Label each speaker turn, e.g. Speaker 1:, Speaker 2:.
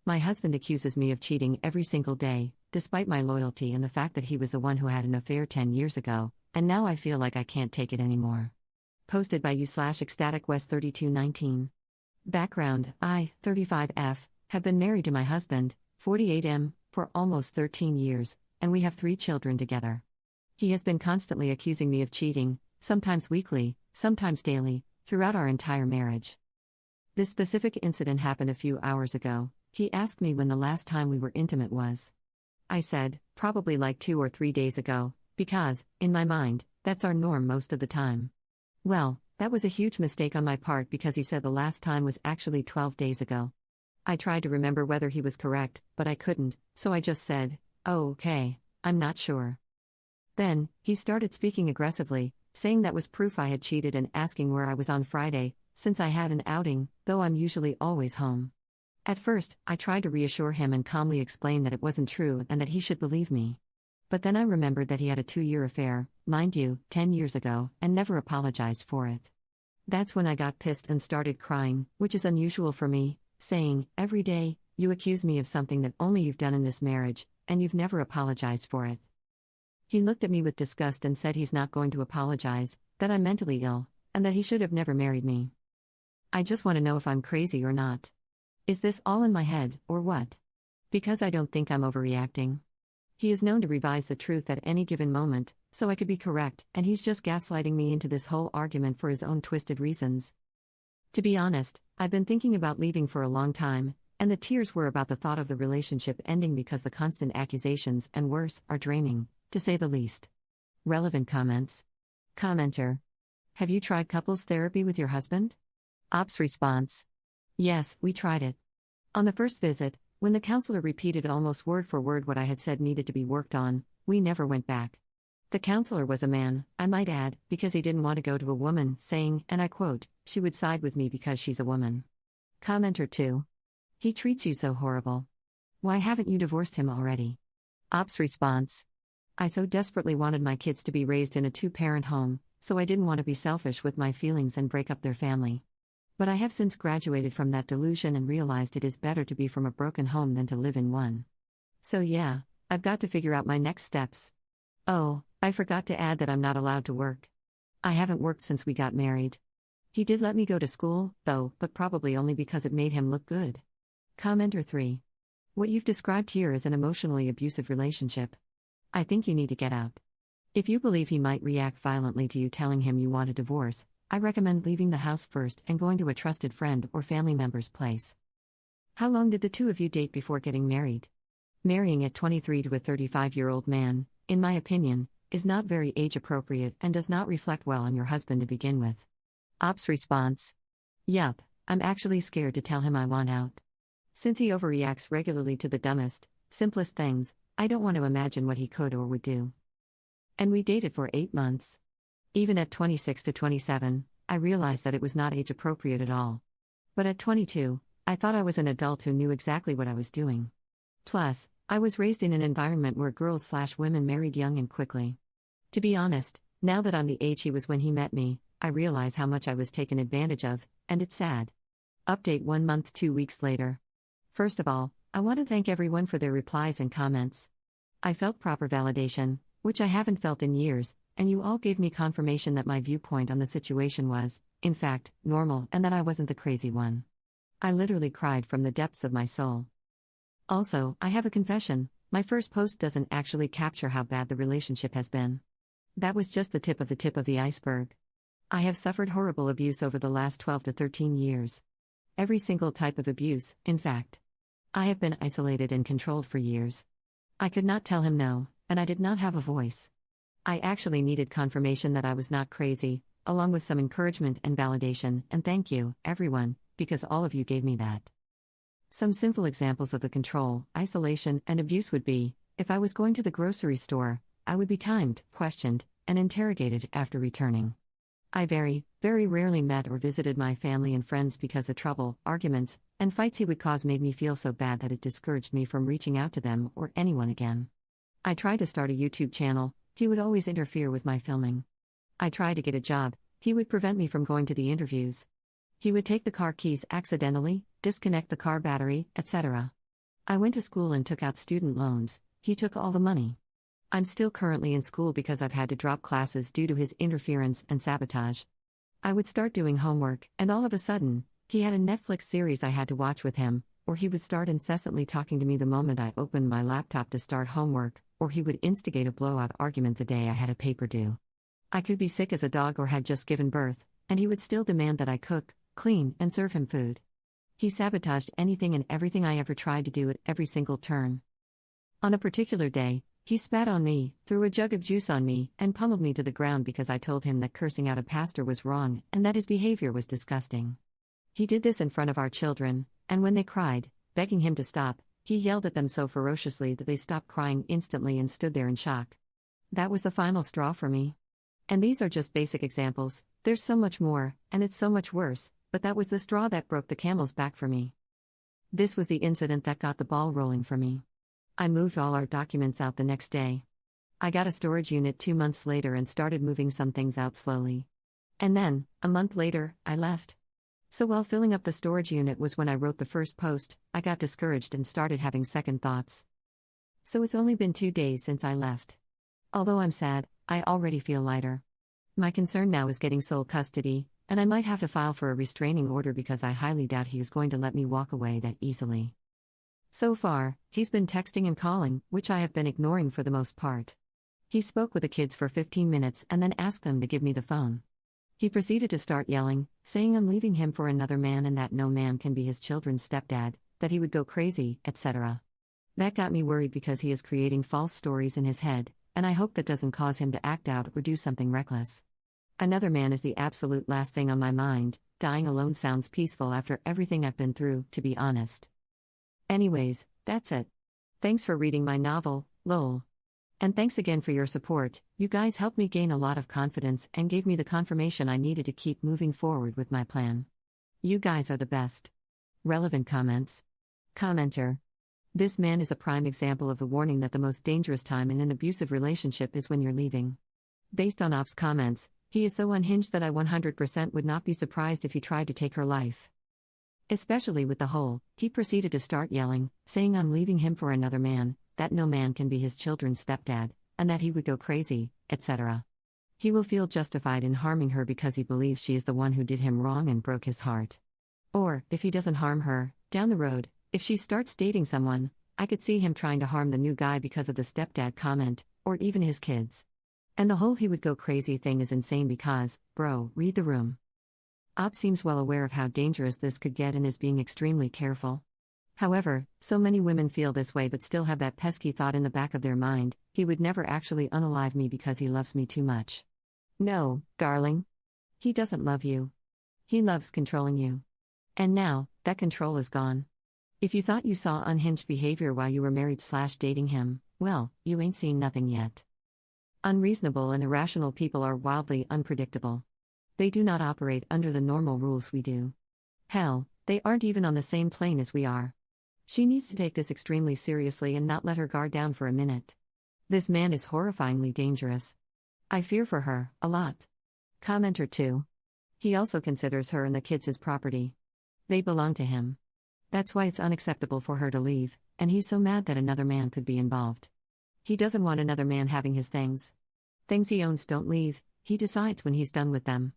Speaker 1: My husband accuses me of cheating every single day, despite my loyalty and the fact that he was the one who had an affair 10 years ago, and now I feel like I can't take it anymore. Posted by u/ecstaticwest3219. Background: I, 35F, have been married to my husband, 48M, for almost 13 years, and we have 3 children together. He has been constantly accusing me of cheating, sometimes weekly, sometimes daily, throughout our entire marriage. This specific incident happened a few hours ago. He asked me when the last time we were intimate was. I said, probably like 2 or 3 days ago, because, in my mind, that's our norm most of the time. Well, that was a huge mistake on my part because he said the last time was actually 12 days ago. I tried to remember whether he was correct, but I couldn't, so I just said, "Oh, okay, I'm not sure." Then, he started speaking aggressively, saying that was proof I had cheated and asking where I was on Friday, since I had an outing, though I'm usually always home. At first, I tried to reassure him and calmly explain that it wasn't true and that he should believe me. But then I remembered that he had a 2-year affair, mind you, 10 years ago, and never apologized for it. That's when I got pissed and started crying, which is unusual for me, saying, "Every day, you accuse me of something that only you've done in this marriage, and you've never apologized for it." He looked at me with disgust and said he's not going to apologize, that I'm mentally ill, and that he should have never married me. I just want to know if I'm crazy or not. Is this all in my head, or what? Because I don't think I'm overreacting. He is known to revise the truth at any given moment, so I could be correct, and he's just gaslighting me into this whole argument for his own twisted reasons. To be honest, I've been thinking about leaving for a long time, and the tears were about the thought of the relationship ending because the constant accusations, and worse, are draining, to say the least. Relevant comments. Commenter: have you tried couples therapy with your husband? Ops response: yes, we tried it. On the first visit, when the counselor repeated almost word for word what I had said needed to be worked on, we never went back. The counselor was a man, I might add, because he didn't want to go to a woman, saying, and I quote, "She would side with me because she's a woman." Commenter 2: he treats you so horrible. Why haven't you divorced him already? Ops response: I so desperately wanted my kids to be raised in a 2-parent home, so I didn't want to be selfish with my feelings and break up their family. But I have since graduated from that delusion and realized it is better to be from a broken home than to live in one. So yeah, I've got to figure out my next steps. Oh, I forgot to add that I'm not allowed to work. I haven't worked since we got married. He did let me go to school, though, but probably only because it made him look good. Commenter 3: what you've described here is an emotionally abusive relationship. I think you need to get out. If you believe he might react violently to you telling him you want a divorce, I recommend leaving the house first and going to a trusted friend or family member's place. How long did the two of you date before getting married? Marrying at 23 to a 35-year-old man, in my opinion, is not very age-appropriate and does not reflect well on your husband to begin with. Ops response: yup, I'm actually scared to tell him I want out. Since he overreacts regularly to the dumbest, simplest things, I don't want to imagine what he could or would do. And we dated for 8 months. Even at 26 to 27, I realized that it was not age-appropriate at all. But at 22, I thought I was an adult who knew exactly what I was doing. Plus, I was raised in an environment where girls/women married young and quickly. To be honest, now that I'm the age he was when he met me, I realize how much I was taken advantage of, and it's sad. Update 1 month 2 weeks later. First of all, I want to thank everyone for their replies and comments. I felt proper validation, which I haven't felt in years, and you all gave me confirmation that my viewpoint on the situation was, in fact, normal and that I wasn't the crazy one. I literally cried from the depths of my soul. Also, I have a confession: my first post doesn't actually capture how bad the relationship has been. That was just the tip of the iceberg. I have suffered horrible abuse over the last 12 to 13 years. Every single type of abuse, in fact. I have been isolated and controlled for years. I could not tell him no, and I did not have a voice. I actually needed confirmation that I was not crazy, along with some encouragement and validation, and thank you, everyone, because all of you gave me that. Some simple examples of the control, isolation, and abuse would be, if I was going to the grocery store, I would be timed, questioned, and interrogated after returning. I very, very rarely met or visited my family and friends because the trouble, arguments, and fights he would cause made me feel so bad that it discouraged me from reaching out to them or anyone again. I tried to start a YouTube channel, he would always interfere with my filming. I tried to get a job, he would prevent me from going to the interviews. He would take the car keys accidentally, disconnect the car battery, etc. I went to school and took out student loans. He took all the money. I'm still currently in school because I've had to drop classes due to his interference and sabotage. I would start doing homework, and all of a sudden, he had a Netflix series I had to watch with him, or he would start incessantly talking to me the moment I opened my laptop to start homework, or he would instigate a blowout argument the day I had a paper due. I could be sick as a dog or had just given birth, and he would still demand that I cook, clean, and serve him food. He sabotaged anything and everything I ever tried to do at every single turn. On a particular day, he spat on me, threw a jug of juice on me, and pummeled me to the ground because I told him that cursing out a pastor was wrong and that his behavior was disgusting. He did this in front of our children, and when they cried, begging him to stop, he yelled at them so ferociously that they stopped crying instantly and stood there in shock. That was the final straw for me. And these are just basic examples, there's so much more, and it's so much worse, but that was the straw that broke the camel's back for me. This was the incident that got the ball rolling for me. I moved all our documents out the next day. I got a storage unit 2 months later and started moving some things out slowly. And then, a month later, I left. So while filling up the storage unit was when I wrote the first post, I got discouraged and started having second thoughts. So it's only been 2 days since I left. Although I'm sad, I already feel lighter. My concern now is getting sole custody, and I might have to file for a restraining order because I highly doubt he is going to let me walk away that easily. So far, he's been texting and calling, which I have been ignoring for the most part. He spoke with the kids for 15 minutes and then asked them to give me the phone. He proceeded to start yelling, saying I'm leaving him for another man and that no man can be his children's stepdad, that he would go crazy, etc. That got me worried because he is creating false stories in his head, and I hope that doesn't cause him to act out or do something reckless. Another man is the absolute last thing on my mind. Dying alone sounds peaceful after everything I've been through, to be honest. Anyways, that's it. Thanks for reading my novel, lol. And thanks again for your support. You guys helped me gain a lot of confidence and gave me the confirmation I needed to keep moving forward with my plan. You guys are the best. Relevant comments. Commenter. This man is a prime example of the warning that the most dangerous time in an abusive relationship is when you're leaving. Based on Op's comments, he is so unhinged that I 100% would not be surprised if he tried to take her life. Especially with the whole, he proceeded to start yelling, saying I'm leaving him for another man, that no man can be his children's stepdad, and that he would go crazy, etc. He will feel justified in harming her because he believes she is the one who did him wrong and broke his heart. Or, if he doesn't harm her, down the road, if she starts dating someone, I could see him trying to harm the new guy because of the stepdad comment, or even his kids. And the whole he would go crazy thing is insane because, bro, read the room. Op seems well aware of how dangerous this could get and is being extremely careful. However, so many women feel this way but still have that pesky thought in the back of their mind, he would never actually unalive me because he loves me too much. No, darling. He doesn't love you. He loves controlling you. And now, that control is gone. If you thought you saw unhinged behavior while you were married/dating him, well, you ain't seen nothing yet. Unreasonable and irrational people are wildly unpredictable. They do not operate under the normal rules we do. Hell, they aren't even on the same plane as we are. She needs to take this extremely seriously and not let her guard down for a minute. This man is horrifyingly dangerous. I fear for her, a lot. Commenter 2. He also considers her and the kids his property. They belong to him. That's why it's unacceptable for her to leave, and he's so mad that another man could be involved. He doesn't want another man having his things. Things he owns don't leave, he decides when he's done with them.